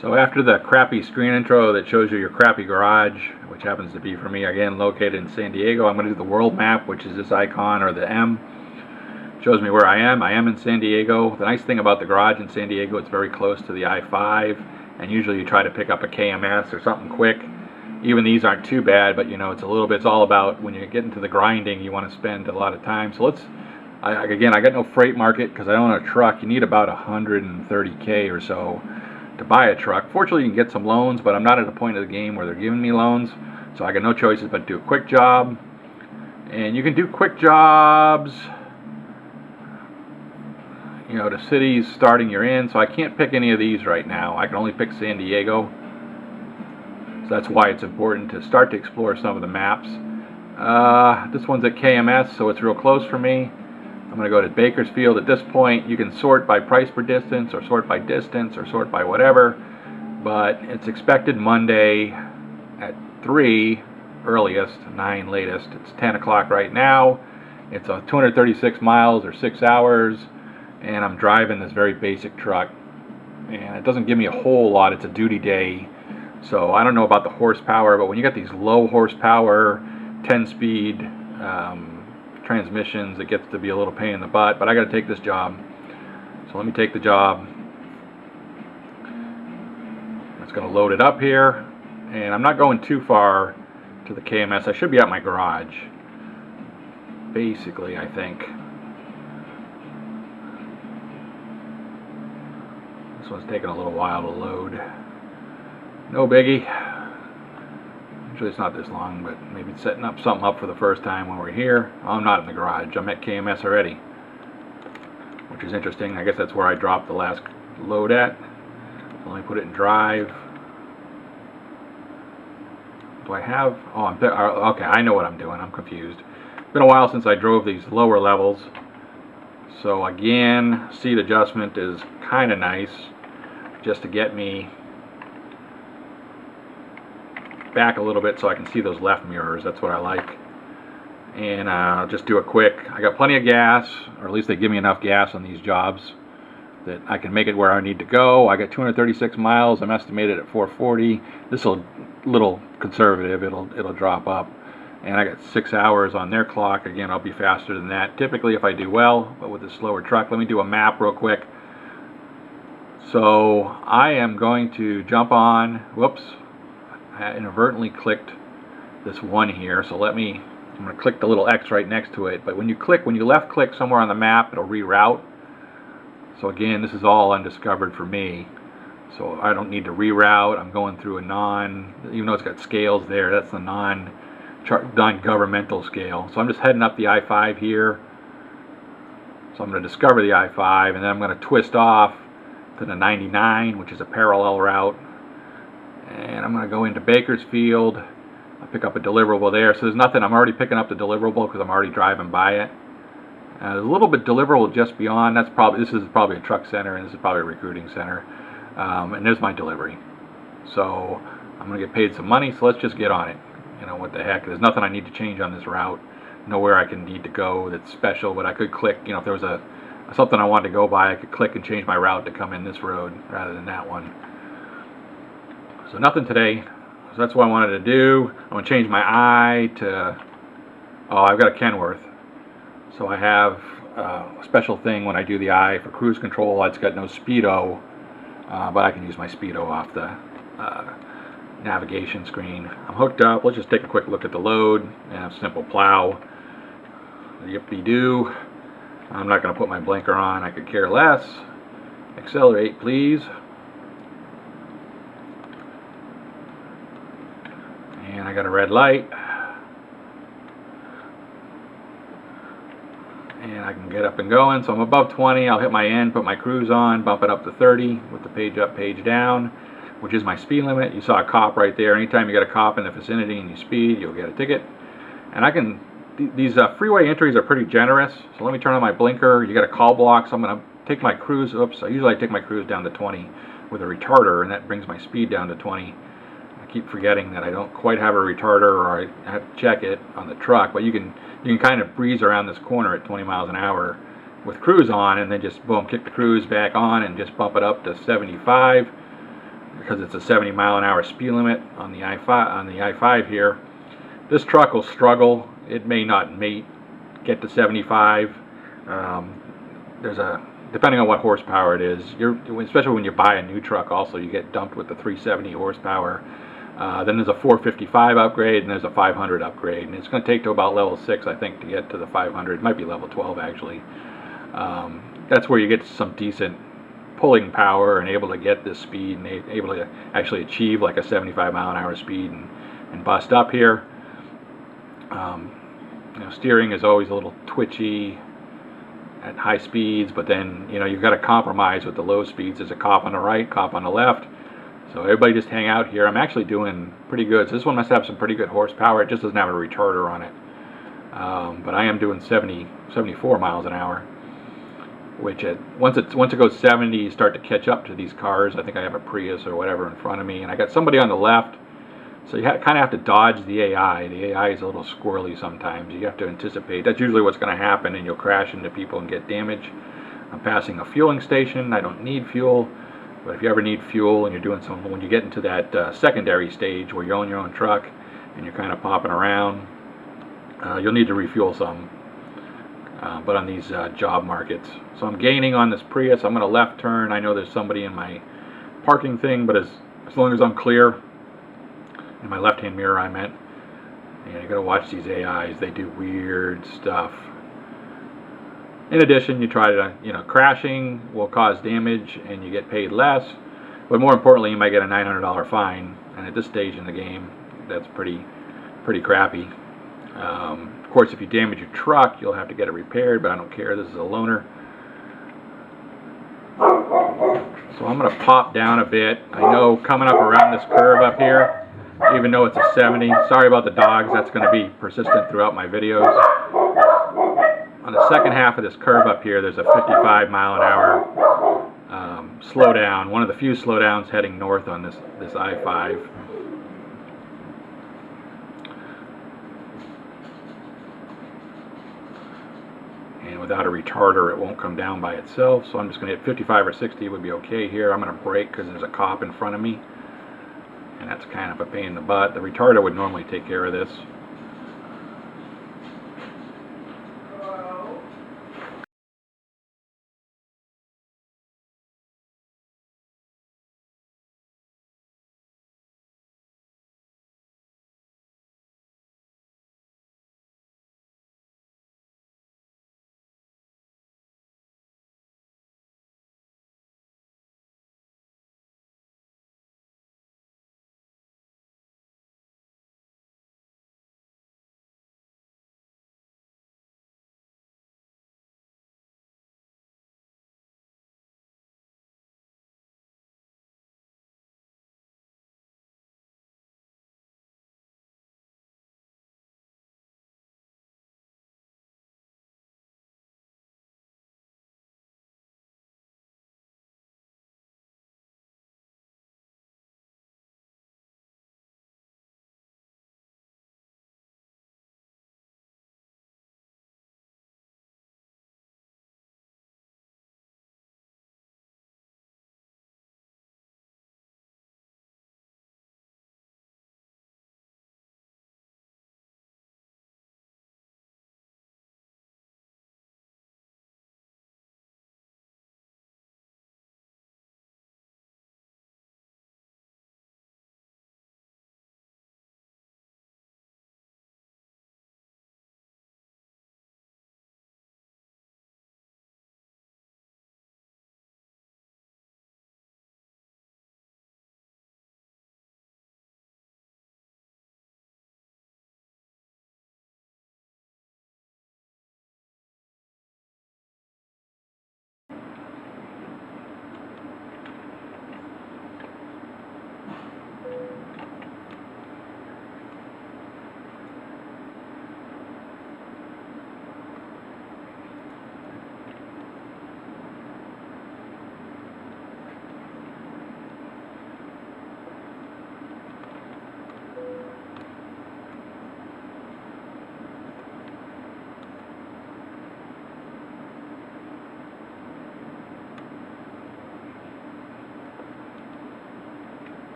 So after the crappy screen intro that shows you your crappy garage, which happens to be for me again located in San Diego, I'm going to do the world map, which is this icon or the M. Shows me where I am. I am in San Diego. The nice thing about the garage in San Diego, it's very close to the I-5, and usually you try to pick up a KMS or something quick. Even these aren't too bad, but you know, it's all about when you get into the grinding, you want to spend a lot of time. So again, I got no freight market because I own a truck. You need about 130K or so to buy a truck. Fortunately, you can get some loans, but I'm not at a point of the game where they're giving me loans, so I got no choices but to do a quick job. And you can do quick jobs, you know, the cities starting you're in, so I can't pick any of these right now. I can only pick San Diego. So that's why it's important to start to explore some of the maps. This one's at KMS, so it's real close for me. I'm going to go to Bakersfield. At this point, you can sort by price per distance, or sort by distance, or sort by whatever. But it's expected Monday at 3 earliest, 9 latest. It's 10 o'clock right now. It's 236 miles or 6 hours. And I'm driving this very basic truck. And it doesn't give me a whole lot. It's a duty day. So I don't know about the horsepower, but when you got these low horsepower, 10-speed transmissions, it gets to be a little pain in the butt. But I got to take this job. So let me take the job. It's going to load it up here. And I'm not going too far to the KMS. I should be at my garage, basically, I think. This one's taking a little while to load. No biggie. Usually it's not this long, but maybe it's setting up something up for the first time when we're here. I'm not in the garage. I'm at KMS already, which is interesting. I guess that's where I dropped the last load at. Let me put it in drive. Do I have... Oh, okay, I know what I'm doing. I'm confused. It's been a while since I drove these lower levels. So again, seat adjustment is kind of nice, just to get me back a little bit so I can see those left mirrors. That's what I like. And I'll just do a quick. I got plenty of gas, or at least they give me enough gas on these jobs that I can make it where I need to go. I got 236 miles. I'm estimated at 440. This will a little conservative. It'll drop up. And I got 6 hours on their clock. Again, I'll be faster than that typically if I do well, but with a slower truck. Let me do a map real quick. So I am going to jump on. Whoops. I inadvertently clicked this one here. So I'm going to click the little X right next to it. But when you left click somewhere on the map, it'll reroute. So again, this is all undiscovered for me. So I don't need to reroute. I'm going through even though it's got scales there, that's the non-governmental scale. So I'm just heading up the I-5 here. So I'm going to discover the I-5, and then I'm going to twist off to the 99, which is a parallel route. And I'm going to go into Bakersfield. I'll pick up a deliverable there. So there's nothing. I'm already picking up the deliverable because I'm already driving by it. There's a little bit deliverable just beyond. This is probably a truck center, and this is probably a recruiting center. And there's my delivery. So I'm going to get paid some money, so let's just get on it. You know, what the heck. There's nothing I need to change on this route. Nowhere I need to go that's special, but I could click. You know, if there was something I wanted to go by, I could click and change my route to come in this road rather than that one. So nothing today. So that's what I wanted to do. I'm going to change my I to... Oh, I've got a Kenworth. So I have a special thing when I do the I for cruise control. It's got no speedo, but I can use my speedo off the navigation screen. I'm hooked up. Let's just take a quick look at the load. And a simple plow. Yippee-doo. I'm not going to put my blinker on. I could care less. Accelerate, please. And I got a red light. And I can get up and going. So I'm above 20. I'll hit my end, put my cruise on, bump it up to 30 with the page up, page down, which is my speed limit. You saw a cop right there. Anytime you get a cop in the vicinity and you speed, you'll get a ticket. And these freeway entries are pretty generous. So let me turn on my blinker. You got a call block, so I'm going to take my cruise. Oops, I take my cruise down to 20 with a retarder, and that brings my speed down to 20. I keep forgetting that I don't quite have a retarder, or I have to check it on the truck, but you can kind of breeze around this corner at 20 miles an hour with cruise on, and then just boom, kick the cruise back on and just bump it up to 75. because it's a 70-mile-an-hour speed limit on the I-5 here. This truck will struggle. It may not get to 75. Depending on what horsepower it is, especially when you buy a new truck, also you get dumped with the 370 horsepower. Then there's a 455 upgrade and there's a 500 upgrade, and it's going to take to about level 6, I think, to get to the 500. It might be level 12 actually. That's where you get some decent pulling power and able to get this speed and able to actually achieve like a 75-mile-an-hour speed and bust up here. Steering is always a little twitchy at high speeds, but then you've got to compromise with the low speeds. There's a cop on the right, cop on the left, so everybody just hang out here. I'm actually doing pretty good. So this one must have some pretty good horsepower. It just doesn't have a retarder on it, but I am doing 74 miles an hour, which once it goes 70, you start to catch up to these cars. I think I have a Prius or whatever in front of me, and I got somebody on the left. So you kind of have to dodge the AI. The AI is a little squirrely sometimes. You have to anticipate. That's usually what's going to happen, and you'll crash into people and get damage. I'm passing a fueling station. I don't need fuel, but if you ever need fuel and you're doing when you get into that secondary stage where you own your own truck and you're kind of popping around, you'll need to refuel some. But on these job markets. So I'm gaining on this Prius. I'm going to left turn. I know there's somebody in my parking thing, but as long as I'm clear, in my left-hand mirror I meant, you got to watch these AIs. They do weird stuff. In addition, you try to, crashing will cause damage and you get paid less, but more importantly, you might get a $900 fine, and at this stage in the game, that's pretty crappy. Of course, if you damage your truck, you'll have to get it repaired, but I don't care. This is a loaner. So I'm going to pop down a bit. I know coming up around this curve up here, even though it's a 70, sorry about the dogs, that's going to be persistent throughout my videos. On the second half of this curve up here, there's a 55-mile-an-hour slowdown, one of the few slowdowns heading north on this I-5. And without a retarder, it won't come down by itself, so I'm just going to hit 55 or 60 would be okay here. I'm going to brake because there's a cop in front of me, and that's kind of a pain in the butt. The retarder would normally take care of this.